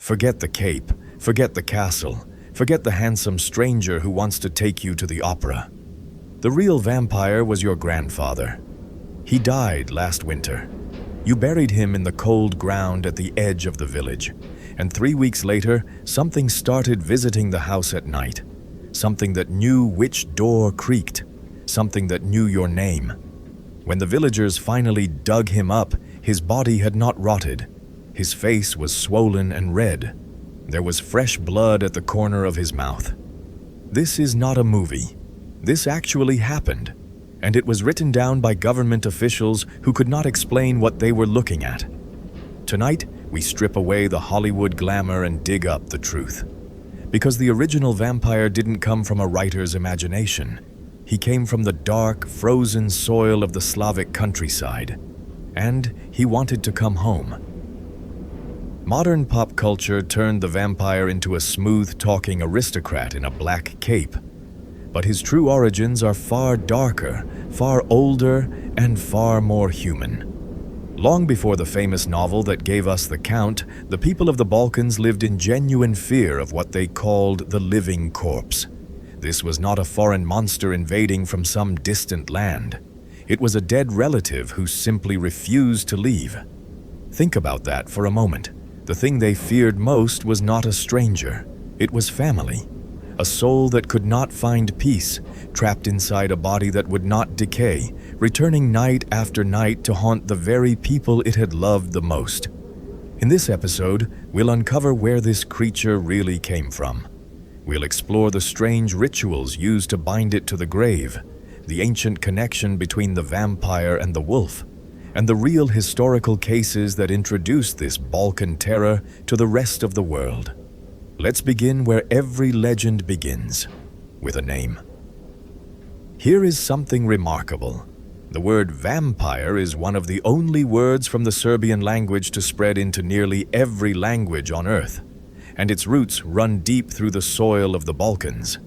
Forget the cape, forget the castle, forget the handsome stranger who wants to take you to the opera. The real vampire was your grandfather. He died last winter. You buried him in the cold ground at the edge of the village, and 3 weeks later, something started visiting the house at night. Something that knew which door creaked, something that knew your name. When the villagers finally dug him up, his body had not rotted. His face was swollen and red. There was fresh blood at the corner of his mouth. This is not a movie. This actually happened, and it was written down by government officials who could not explain what they were looking at. Tonight, we strip away the Hollywood glamour and dig up the truth. Because the original vampire didn't come from a writer's imagination. He came from the dark, frozen soil of the Slavic countryside. And he wanted to come home. Modern pop culture turned the vampire into a smooth-talking aristocrat in a black cape. But his true origins are far darker, far older, and far more human. Long before the famous novel that gave us The Count, the people of the Balkans lived in genuine fear of what they called the living corpse. This was not a foreign monster invading from some distant land. It was a dead relative who simply refused to leave. Think about that for a moment. The thing they feared most was not a stranger. It was family. A soul that could not find peace, trapped inside a body that would not decay, returning night after night to haunt the very people it had loved the most. In this episode, we'll uncover where this creature really came from. We'll explore the strange rituals used to bind it to the grave, the ancient connection between the vampire and the wolf, and the real historical cases that introduced this Balkan terror to the rest of the world. Let's begin where every legend begins, with a name. Here is something remarkable. The word vampire is one of the only words from the Serbian language to spread into nearly every language on Earth, and its roots run deep through the soil of the Balkans.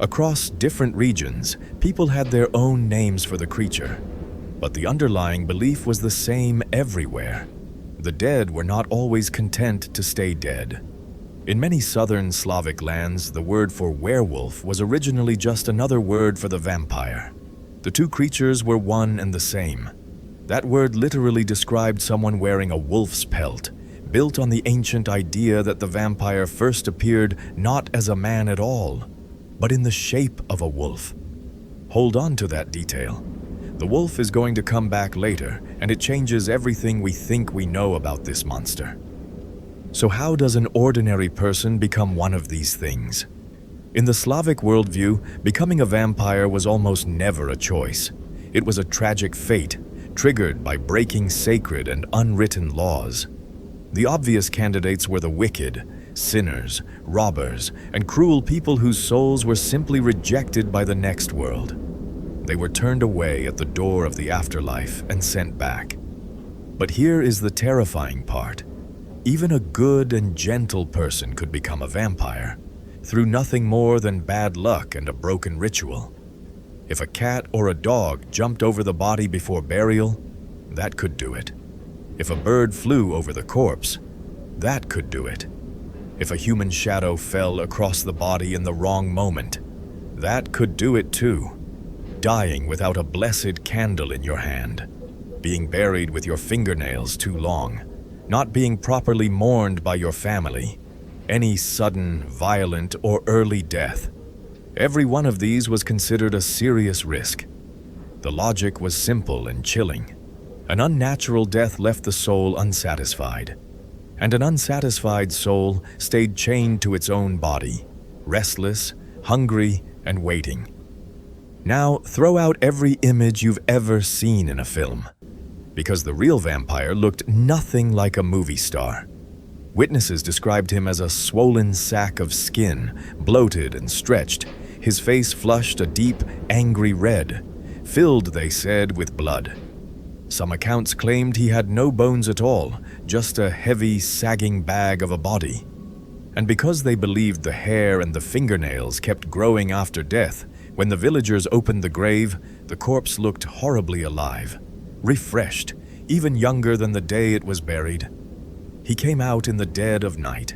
Across different regions, people had their own names for the creature, but the underlying belief was the same everywhere. The dead were not always content to stay dead. In many southern Slavic lands, the word for werewolf was originally just another word for the vampire. The two creatures were one and the same. That word literally described someone wearing a wolf's pelt, built on the ancient idea that the vampire first appeared not as a man at all, but in the shape of a wolf. Hold on to that detail. The wolf is going to come back later, and it changes everything we think we know about this monster. So how does an ordinary person become one of these things? In the Slavic worldview, becoming a vampire was almost never a choice. It was a tragic fate, triggered by breaking sacred and unwritten laws. The obvious candidates were the wicked, sinners, robbers, and cruel people whose souls were simply rejected by the next world. They were turned away at the door of the afterlife and sent back. But here is the terrifying part. Even a good and gentle person could become a vampire, through nothing more than bad luck and a broken ritual. If a cat or a dog jumped over the body before burial, that could do it. If a bird flew over the corpse, that could do it. If a human shadow fell across the body in the wrong moment, that could do it too. Dying without a blessed candle in your hand, being buried with your fingernails too long, not being properly mourned by your family, any sudden, violent, or early death. Every one of these was considered a serious risk. The logic was simple and chilling. An unnatural death left the soul unsatisfied, and an unsatisfied soul stayed chained to its own body, restless, hungry, and waiting. Now, throw out every image you've ever seen in a film, because the real vampire looked nothing like a movie star. Witnesses described him as a swollen sack of skin, bloated and stretched, his face flushed a deep, angry red, filled, they said, with blood. Some accounts claimed he had no bones at all, just a heavy, sagging bag of a body. And because they believed the hair and the fingernails kept growing after death, when the villagers opened the grave, the corpse looked horribly alive, refreshed, even younger than the day it was buried. He came out in the dead of night,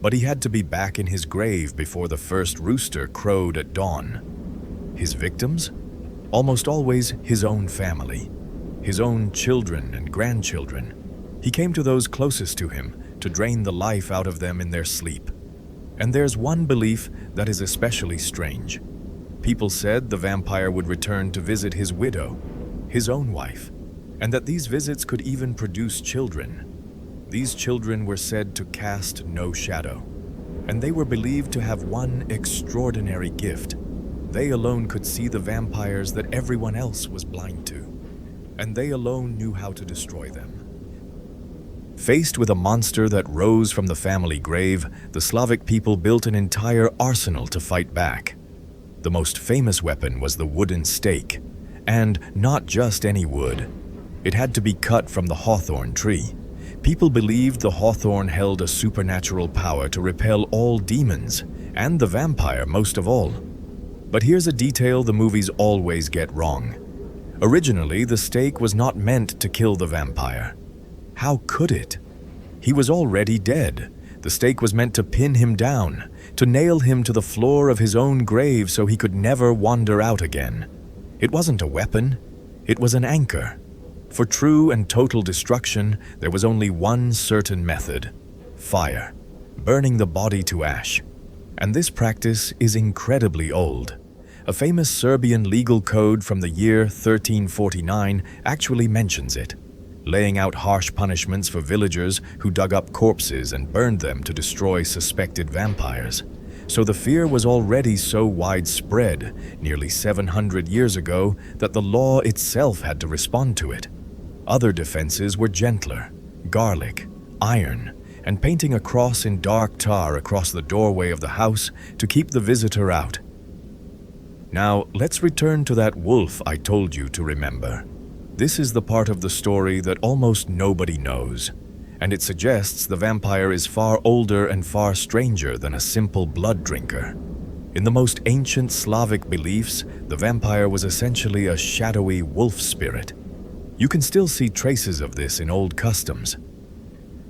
but he had to be back in his grave before the first rooster crowed at dawn. His victims? Almost always his own family, his own children and grandchildren. He came to those closest to him to drain the life out of them in their sleep. And there's one belief that is especially strange. People said the vampire would return to visit his widow, his own wife, and that these visits could even produce children. These children were said to cast no shadow, and they were believed to have one extraordinary gift. They alone could see the vampires that everyone else was blind to, and they alone knew how to destroy them. Faced with a monster that rose from the family grave, the Slavic people built an entire arsenal to fight back. The most famous weapon was the wooden stake, and not just any wood. It had to be cut from the hawthorn tree. People believed the hawthorn held a supernatural power to repel all demons, and the vampire most of all. But here's a detail the movies always get wrong. Originally, the stake was not meant to kill the vampire. How could it? He was already dead. The stake was meant to pin him down, to nail him to the floor of his own grave so he could never wander out again. It wasn't a weapon, it was an anchor. For true and total destruction, there was only one certain method: fire, burning the body to ash. And this practice is incredibly old. A famous Serbian legal code from the year 1349 actually mentions it, laying out harsh punishments for villagers who dug up corpses and burned them to destroy suspected vampires. So the fear was already so widespread, nearly 700 years ago, that the law itself had to respond to it. Other defenses were gentler: garlic, iron, and painting a cross in dark tar across the doorway of the house to keep the visitor out. Now, let's return to that wolf I told you to remember. This is the part of the story that almost nobody knows, and it suggests the vampire is far older and far stranger than a simple blood drinker. In the most ancient Slavic beliefs, the vampire was essentially a shadowy wolf spirit. You can still see traces of this in old customs.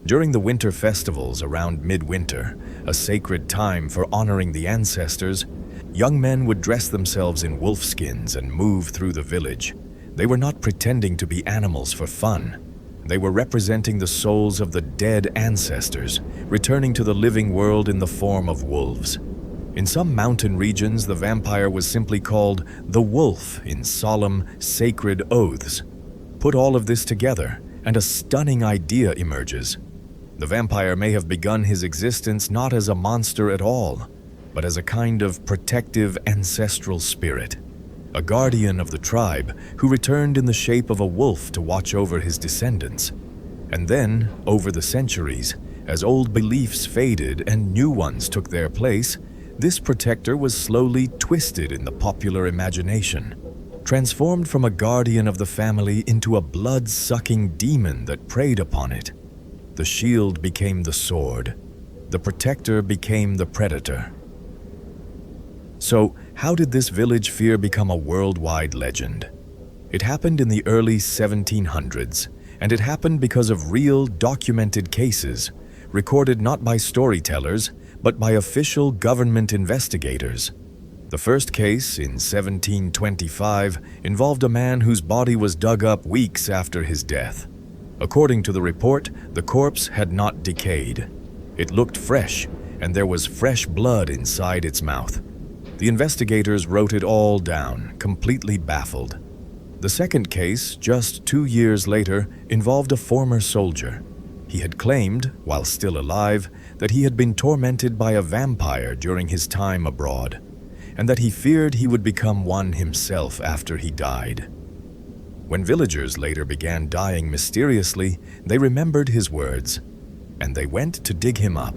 During the winter festivals around midwinter, a sacred time for honoring the ancestors, young men would dress themselves in wolf skins and move through the village. They were not pretending to be animals for fun. They were representing the souls of the dead ancestors, returning to the living world in the form of wolves. In some mountain regions, the vampire was simply called the wolf in solemn, sacred oaths. Put all of this together, and a stunning idea emerges. The vampire may have begun his existence not as a monster at all, but as a kind of protective ancestral spirit. A guardian of the tribe who returned in the shape of a wolf to watch over his descendants. And then, over the centuries, as old beliefs faded and new ones took their place, this protector was slowly twisted in the popular imagination, transformed from a guardian of the family into a blood-sucking demon that preyed upon it. The shield became the sword. The protector became the predator. So, how did this village fear become a worldwide legend? It happened in the early 1700s, and it happened because of real, documented cases, recorded not by storytellers, but by official government investigators. The first case, in 1725, involved a man whose body was dug up weeks after his death. According to the report, the corpse had not decayed. It looked fresh, and there was fresh blood inside its mouth. The investigators wrote it all down, completely baffled. The second case, just 2 years later, involved a former soldier. He had claimed, while still alive, that he had been tormented by a vampire during his time abroad, and that he feared he would become one himself after he died. When villagers later began dying mysteriously, they remembered his words, and they went to dig him up.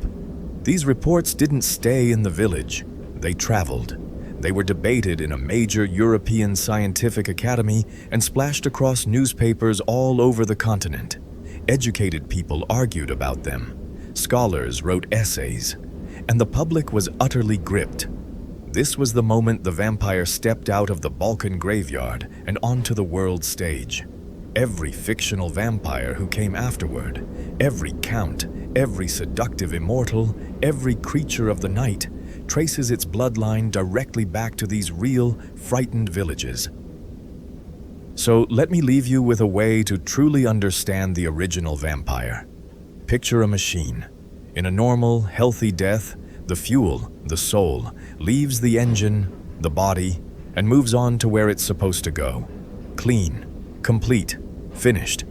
These reports didn't stay in the village. They traveled. They were debated in a major European scientific academy and splashed across newspapers all over the continent. Educated people argued about them. Scholars wrote essays. And the public was utterly gripped. This was the moment the vampire stepped out of the Balkan graveyard and onto the world stage. Every fictional vampire who came afterward, every count, every seductive immortal, every creature of the night, traces its bloodline directly back to these real, frightened villages. So let me leave you with a way to truly understand the original vampire. Picture a machine. In a normal, healthy death, the fuel, the soul, leaves the engine, the body, and moves on to where it's supposed to go. Clean, complete, finished.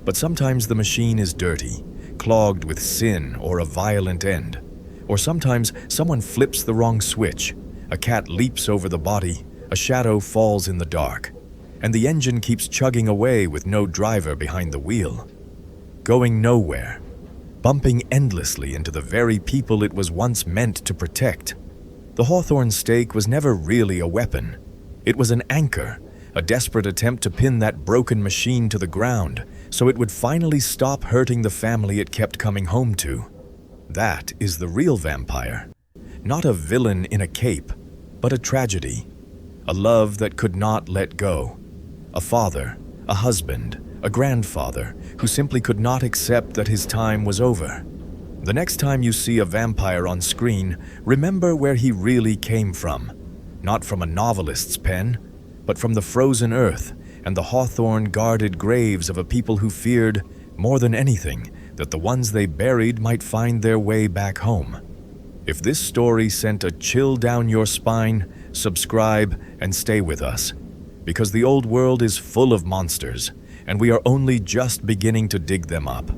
But sometimes the machine is dirty, clogged with sin or a violent end. Or sometimes someone flips the wrong switch, a cat leaps over the body, a shadow falls in the dark, and the engine keeps chugging away with no driver behind the wheel. Going nowhere, bumping endlessly into the very people it was once meant to protect. The hawthorn stake was never really a weapon. It was an anchor, a desperate attempt to pin that broken machine to the ground so it would finally stop hurting the family it kept coming home to. That is the real vampire. Not a villain in a cape, but a tragedy. A love that could not let go. A father, a husband, a grandfather who simply could not accept that his time was over. The next time you see a vampire on screen, remember where he really came from. Not from a novelist's pen, but from the frozen earth and the hawthorn-guarded graves of a people who feared, more than anything, that the ones they buried might find their way back home. If this story sent a chill down your spine, subscribe and stay with us, because the old world is full of monsters, and we are only just beginning to dig them up.